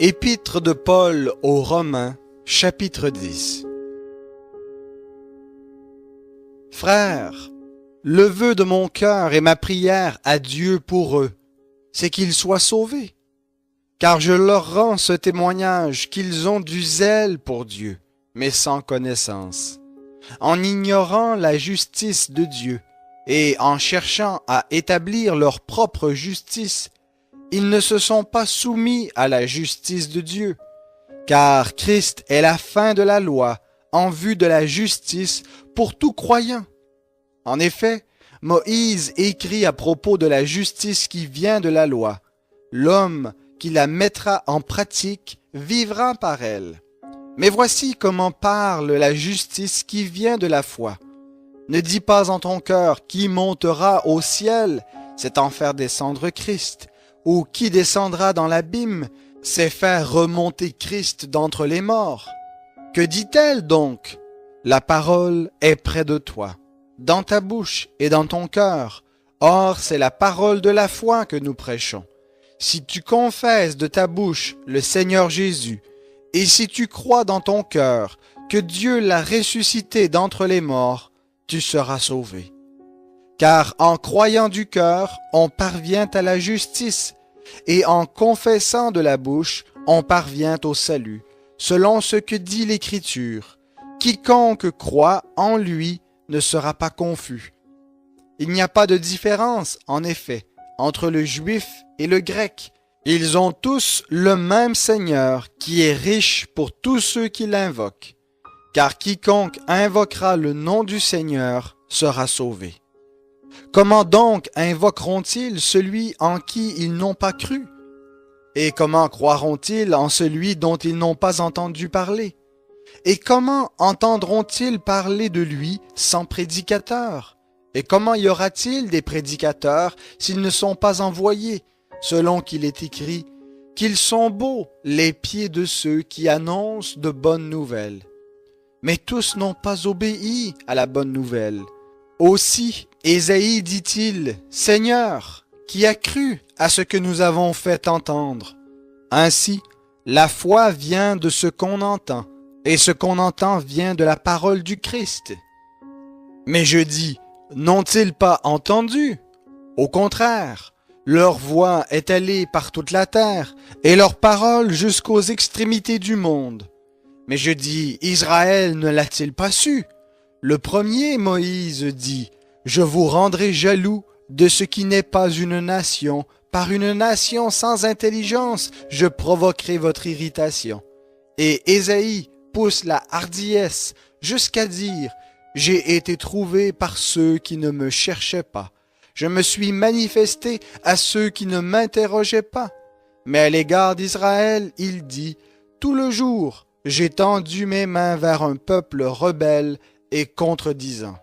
Épître de Paul aux Romains, chapitre 10. Frères, le vœu de mon cœur et ma prière à Dieu pour eux, c'est qu'ils soient sauvés. Car je leur rends ce témoignage qu'ils ont du zèle pour Dieu, mais sans connaissance, en ignorant la justice de Dieu et en cherchant à établir leur propre justice. Ils ne se sont pas soumis à la justice de Dieu, car Christ est la fin de la loi en vue de la justice pour tout croyant. En effet, Moïse écrit à propos de la justice qui vient de la loi. L'homme qui la mettra en pratique vivra par elle. Mais voici comment parle la justice qui vient de la foi. Ne dis pas en ton cœur qui montera au ciel, c'est en faire descendre Christ, ou qui descendra dans l'abîme, c'est faire remonter Christ d'entre les morts. Que dit-elle donc? La parole est près de toi, dans ta bouche et dans ton cœur. Or, c'est la parole de la foi que nous prêchons. Si tu confesses de ta bouche le Seigneur Jésus, et si tu crois dans ton cœur que Dieu l'a ressuscité d'entre les morts, tu seras sauvé. Car en croyant du cœur, on parvient à la justice, et en confessant de la bouche, on parvient au salut, selon ce que dit l'Écriture. Quiconque croit en lui ne sera pas confus. Il n'y a pas de différence, en effet, entre le juif et le grec. Ils ont tous le même Seigneur qui est riche pour tous ceux qui l'invoquent. Car quiconque invoquera le nom du Seigneur sera sauvé. Comment donc invoqueront-ils celui en qui ils n'ont pas cru? Et comment croiront-ils en celui dont ils n'ont pas entendu parler? Et comment entendront-ils parler de lui sans prédicateur? Et comment y aura-t-il des prédicateurs s'ils ne sont pas envoyés, selon qu'il est écrit, qu'ils sont beaux les pieds de ceux qui annoncent de bonnes nouvelles? Mais tous n'ont pas obéi à la bonne nouvelle. Aussi, Ésaïe dit-il, « Seigneur, qui a cru à ce que nous avons fait entendre? » Ainsi, la foi vient de ce qu'on entend, et ce qu'on entend vient de la parole du Christ. Mais je dis, n'ont-ils pas entendu? Au contraire, leur voix est allée par toute la terre, et leur parole jusqu'aux extrémités du monde. Mais je dis, Israël ne l'a-t-il pas su? Le premier Moïse dit, « Je vous rendrai jaloux de ce qui n'est pas une nation. Par une nation sans intelligence, je provoquerai votre irritation. » Et Ésaïe pousse la hardiesse jusqu'à dire, « J'ai été trouvé par ceux qui ne me cherchaient pas. Je me suis manifesté à ceux qui ne m'interrogeaient pas. » Mais à l'égard d'Israël, il dit, « Tout le jour, j'ai tendu mes mains vers un peuple rebelle et contredisant. »